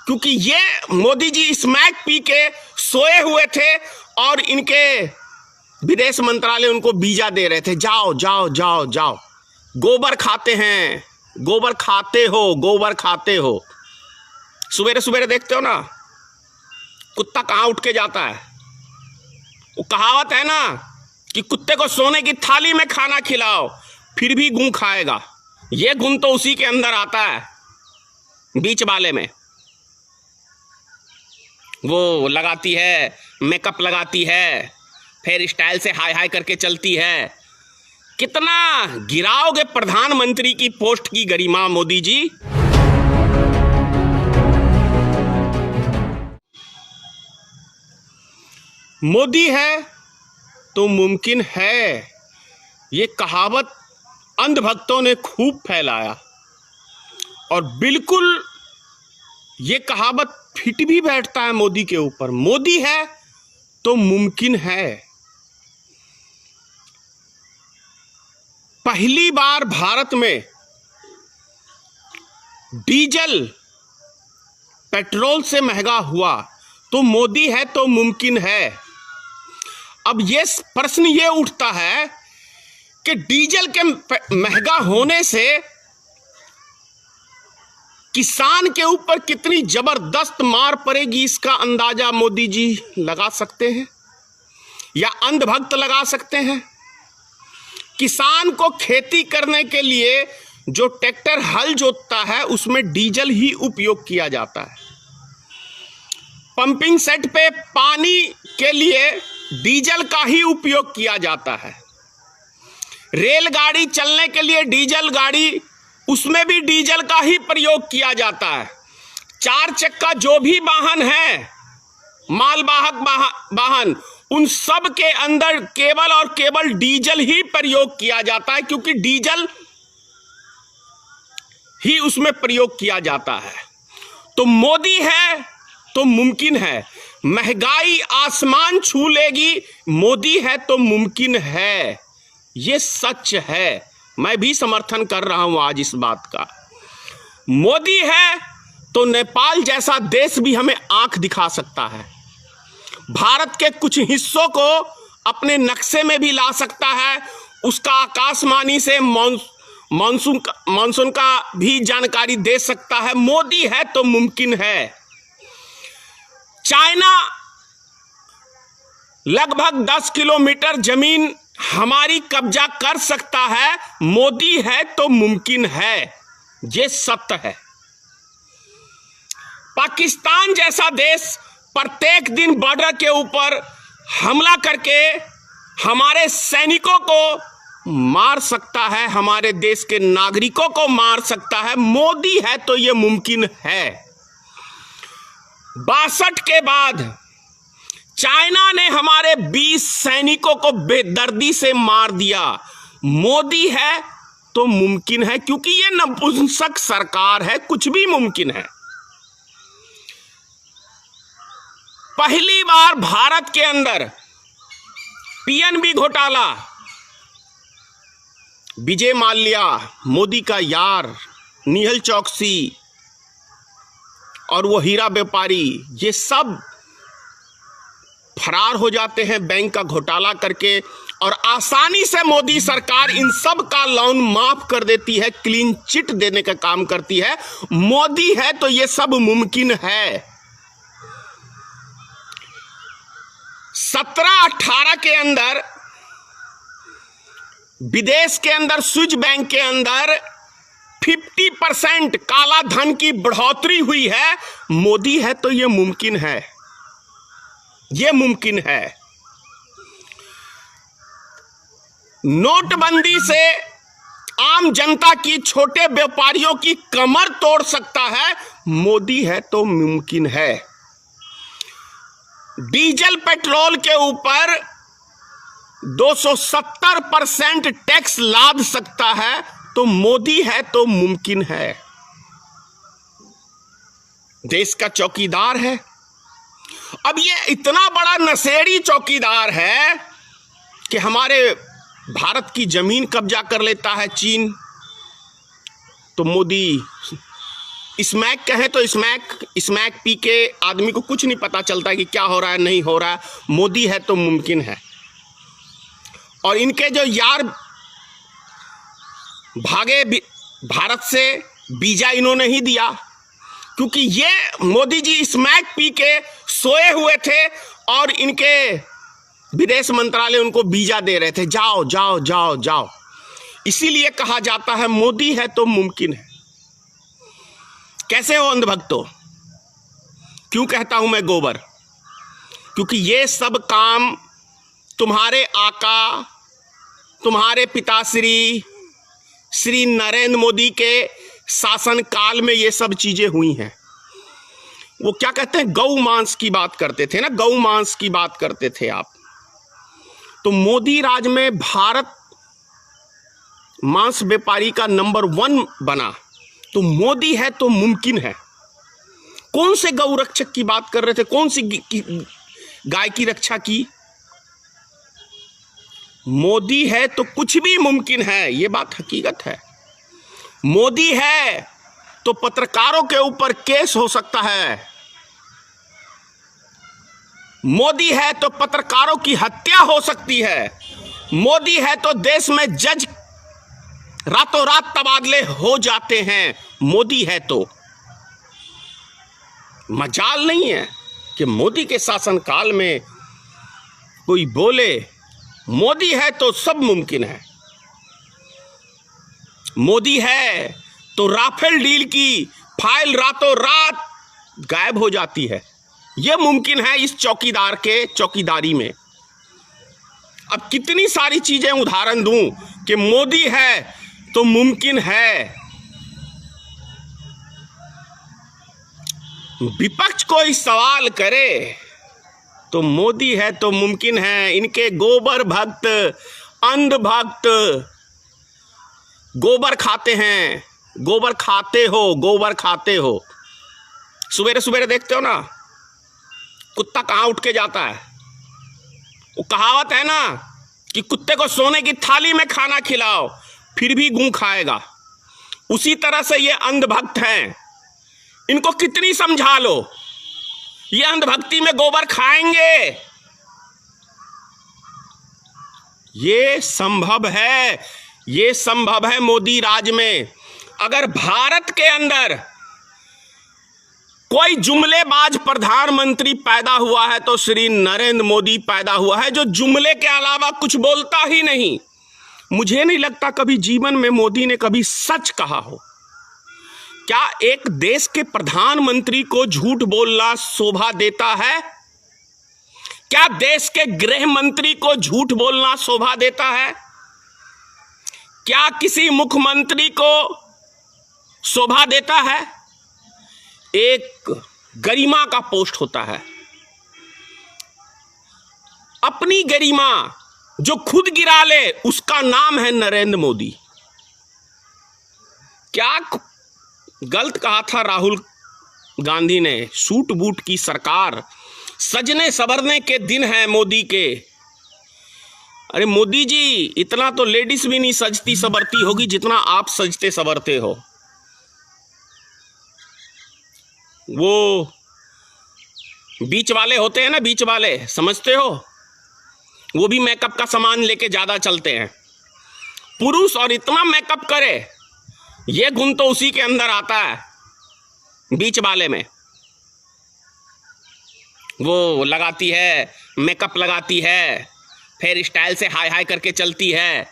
क्योंकि ये Modi ji smack P के सोए हुए थे और इनके विदेश मंत्रालय उनको वीजा दे रहे थे, जाओ जाओ जाओ जाओ। गोबर खाते हैं, गोबर खाते हो, गोबर खाते हो। सवेरे सवेरे देखते हो ना कुत्ता कहाँ उठ के जाता है। वो कहावत है ना कि कुत्ते को सोने की थाली में खाना खिलाओ फिर भी गूं खाएगा। ये गुण तो उसी के अंदर आता है, बीच वाले में। वो लगाती है, मेकअप लगाती है, फिर स्टाइल से हाय हाय करके चलती है। कितना गिराओगे प्रधानमंत्री की पोस्ट की गरिमा मोदी जी। मोदी है तो मुमकिन है, ये कहावत अंधभक्तों ने खूब फैलाया और बिल्कुल ये कहावत फिट भी बैठता है मोदी के ऊपर। मोदी है तो मुमकिन है। पहली बार भारत में डीजल पेट्रोल से महंगा हुआ तो मोदी है तो मुमकिन है। अब ये प्रश्न ये उठता है कि डीजल के महंगा होने से किसान के ऊपर कितनी जबरदस्त मार पड़ेगी, इसका अंदाजा मोदी जी लगा सकते हैं या अंधभक्त लगा सकते हैं। किसान को खेती करने के लिए जो ट्रैक्टर हल जोतता है उसमें डीजल ही उपयोग किया जाता है। पंपिंग सेट पे पानी के लिए डीजल का ही उपयोग किया जाता है। रेलगाड़ी चलने के लिए डीजल गाड़ी, उसमें भी डीजल का ही प्रयोग किया जाता है। चार चक्का जो भी वाहन है, मालवाहक वाहन, उन सब के अंदर केवल और केवल डीजल ही प्रयोग किया जाता है, क्योंकि डीजल ही उसमें प्रयोग किया जाता है। तो मोदी है तो मुमकिन है। महंगाई आसमान छू लेगी, मोदी है तो मुमकिन है। ये सच है, मैं भी समर्थन कर रहा हूं आज इस बात का। मोदी है तो नेपाल जैसा देश भी हमें आंख दिखा सकता है। भारत के कुछ हिस्सों को अपने नक्शे में भी ला सकता है। उसका आकाशवाणी से मानसून का भी जानकारी दे सकता है। मोदी है तो मुमकिन है। चाइना लगभग 10 किलोमीटर जमीन हमारी कब्जा कर सकता है। मोदी है तो मुमकिन है, ये सत्य है। पाकिस्तान जैसा देश प्रत्येक दिन बॉर्डर के ऊपर हमला करके हमारे सैनिकों को मार सकता है, हमारे देश के नागरिकों को मार सकता है। मोदी है तो ये मुमकिन है। 62 के बाद चाइना ने हमारे 20 सैनिकों को बेदर्दी से मार दिया। मोदी है तो मुमकिन है, क्योंकि ये नपुंसक सरकार है, कुछ भी मुमकिन है। पहली बार भारत के अंदर पीएनबी घोटाला, विजय माल्या, मोदी का यार नेहल चौकसी और वो हीरा व्यापारी, ये सब फरार हो जाते हैं बैंक का घोटाला करके, और आसानी से मोदी सरकार इन सब का लोन माफ कर देती है, क्लीन चिट देने का काम करती है। मोदी है तो ये सब मुमकिन है। 17-18 के अंदर विदेश के अंदर स्विस बैंक के अंदर 50% काला धन की बढ़ोतरी हुई है। मोदी है तो ये मुमकिन है, ये मुमकिन है। नोटबंदी से आम जनता की, छोटे व्यापारियों की कमर तोड़ सकता है। मोदी है तो मुमकिन है। डीजल पेट्रोल के ऊपर 270% टैक्स लाद सकता है, तो मोदी है तो मुमकिन है। देश का चौकीदार है। अब ये इतना बड़ा नशेड़ी चौकीदार है कि हमारे भारत की जमीन कब्जा कर लेता है चीन, तो मोदी स्मैक कहे तो स्मैक पी के आदमी को कुछ नहीं पता चलता कि क्या हो रहा है नहीं हो रहा है। मोदी है तो मुमकिन है। और इनके जो यार भागे भारत से, वीजा इन्होंने ही दिया, क्योंकि ये मोदी जी स्मैक पी के सोए हुए थे और इनके विदेश मंत्रालय उनको वीजा दे रहे थे, जाओ जाओ जाओ जाओ। इसीलिए कहा जाता है मोदी है तो मुमकिन है। कैसे हो अंधभक्तों? क्यों कहता हूं मैं गोबर? क्योंकि ये सब काम तुम्हारे आका, तुम्हारे पिताश्री श्री नरेंद्र मोदी के शासन काल में ये सब चीजें हुई हैं। वो क्या कहते हैं, गौ मांस की बात करते थे ना, गौ मांस की बात करते थे आप। तो मोदी राज में भारत मांस व्यापारी का नंबर 1 बना। तो मोदी है तो मुमकिन है। कौन से गौ रक्षक की बात कर रहे थे? कौन सी गाय की रक्षा की? मोदी है तो कुछ भी मुमकिन है, ये बात हकीकत है। मोदी है तो पत्रकारों के ऊपर केस हो सकता है। मोदी है तो पत्रकारों की हत्या हो सकती है। मोदी है तो देश में जज रातों रात तबादले हो जाते हैं। मोदी है तो मजाल नहीं है कि मोदी के शासनकाल में कोई बोले मोदी है तो सब मुमकिन है। मोदी है तो राफेल डील की फाइल रातों रात गायब हो जाती है। यह मुमकिन है इस चौकीदार के चौकीदारी में। अब कितनी सारी चीजें उदाहरण दूं कि मोदी है तो मुमकिन है। विपक्ष कोई सवाल करे तो मोदी है तो मुमकिन है। इनके गोबर भक्त, अंध भक्त गोबर खाते हैं। गोबर खाते हो, गोबर खाते हो। सवेरे सवेरे देखते हो ना, कुत्ता कहां उठ के जाता है। वो कहावत है ना कि कुत्ते को सोने की थाली में खाना खिलाओ फिर भी गूं खाएगा। उसी तरह से ये अंधभक्त हैं। इनको कितनी समझा लो, ये अंधभक्ति में गोबर खाएंगे। ये संभव है, ये संभव है मोदी राज में। अगर भारत के अंदर कोई जुमलेबाज प्रधानमंत्री पैदा हुआ है तो श्री नरेंद्र मोदी पैदा हुआ है, जो जुमले के अलावा कुछ बोलता ही नहीं। मुझे नहीं लगता कभी जीवन में मोदी ने कभी सच कहा हो। क्या एक देश के प्रधानमंत्री को झूठ बोलना शोभा देता है? क्या देश के गृह मंत्री को झूठ बोलना शोभा देता है? क्या किसी मुख्यमंत्री को शोभा देता है? एक गरिमा का पोस्ट होता है, अपनी गरिमा जो खुद गिरा ले उसका नाम है नरेंद्र मोदी। क्या गलत कहा था राहुल गांधी ने, सूट बूट की सरकार, सजने संवरने के दिन है मोदी के। अरे मोदी जी, इतना तो लेडीज भी नहीं सजती संवरती होगी जितना आप सजते संवरते हो। वो बीच वाले होते हैं ना, बीच वाले, समझते हो? वो भी मेकअप का सामान लेके ज्यादा चलते हैं। पुरुष और इतना मेकअप करे, ये गुण तो उसी के अंदर आता है, बीच वाले में। वो लगाती है, मेकअप लगाती है, फिर स्टाइल से हाय हाय करके चलती है।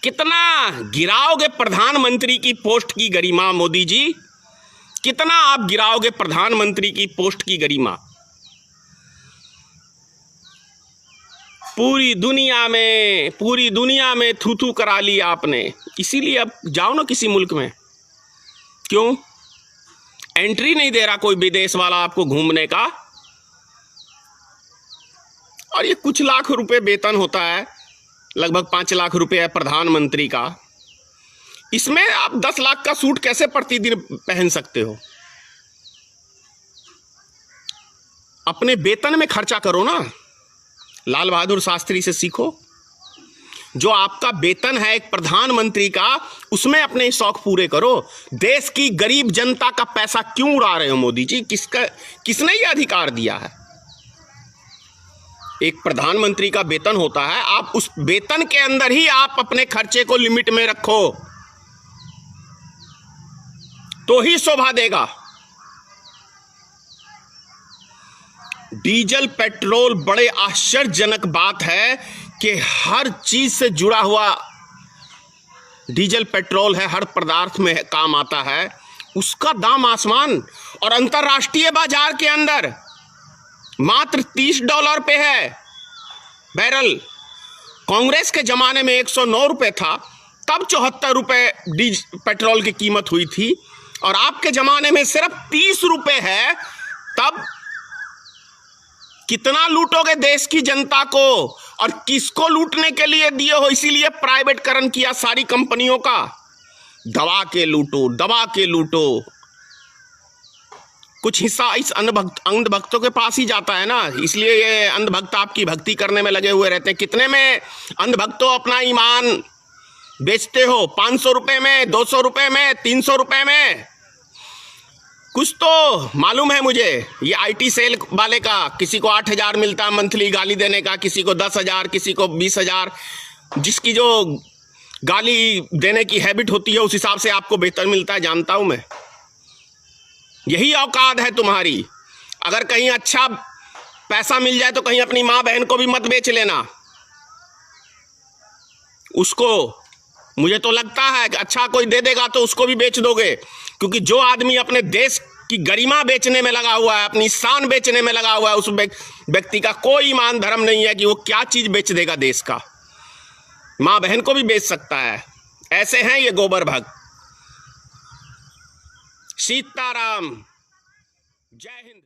कितना गिराओगे प्रधानमंत्री की पोस्ट की गरिमा मोदी जी? कितना आप गिराओगे प्रधानमंत्री की पोस्ट की गरिमा? पूरी दुनिया में थू थू करा ली आपने। इसीलिए अब जाओ ना किसी मुल्क में, क्यों एंट्री नहीं दे रहा कोई विदेश वाला आपको घूमने का? और ये कुछ लाख रुपए वेतन होता है, लगभग 5 लाख रुपए है प्रधानमंत्री का। इसमें आप 10 लाख का सूट कैसे प्रतिदिन पहन सकते हो? अपने वेतन में खर्चा करो ना। लाल बहादुर शास्त्री से सीखो। जो आपका वेतन है एक प्रधानमंत्री का, उसमें अपने शौक पूरे करो। देश की गरीब जनता का पैसा क्यों उड़ा रहे हो मोदी जी? किसने ये अधिकार दिया है? एक प्रधानमंत्री का वेतन होता है, आप उस वेतन के अंदर ही आप अपने खर्चे को लिमिट में रखो, तो ही शोभा देगा। डीजल पेट्रोल, बड़े आश्चर्यजनक बात है कि हर चीज से जुड़ा हुआ डीजल पेट्रोल है, हर पदार्थ में काम आता है, उसका दाम आसमान, और अंतर्राष्ट्रीय बाजार के अंदर मात्र $30 पे है बैरल। कांग्रेस के जमाने में 109 रुपए था, तब 74 रुपए पेट्रोल की कीमत हुई थी, और आपके जमाने में सिर्फ 30 रुपए है। तब कितना लूटोगे देश की जनता को, और किसको लूटने के लिए दिए हो? इसीलिए प्राइवेटकरण किया सारी कंपनियों का। दबा के लूटो, दबा के लूटो। कुछ हिस्सा इस अंधभक्तों के पास ही जाता है ना, इसलिए ये अंधभक्त आपकी भक्ति करने में लगे हुए रहते हैं। कितने में अंधभक्तों अपना ईमान बेचते हो? 500 रुपए में, 200 रुपए में, 300 रुपए में। कुछ तो मालूम है मुझे, ये IT सेल वाले का, किसी को 8,000 मिलता है मंथली गाली देने का, किसी को 10,000, किसी को 20,000। जिसकी जो गाली देने की हैबिट होती है उस हिसाब से आपको वेतन मिलता है, जानता हूं मैं। यही औकात है तुम्हारी। अगर कहीं अच्छा पैसा मिल जाए तो कहीं अपनी माँ बहन को भी मत बेच लेना उसको। मुझे तो लगता है कि अच्छा कोई दे देगा तो उसको भी बेच दोगे, क्योंकि जो आदमी अपने देश की गरिमा बेचने में लगा हुआ है, अपनी शान बेचने में लगा हुआ है, उस व्यक्ति का कोई ईमान धर्म नहीं है कि वो क्या चीज बेच देगा देश का। माँ बहन को भी बेच सकता है। ऐसे हैं ये गोबर भक्त। सीताराम, जय हिंद।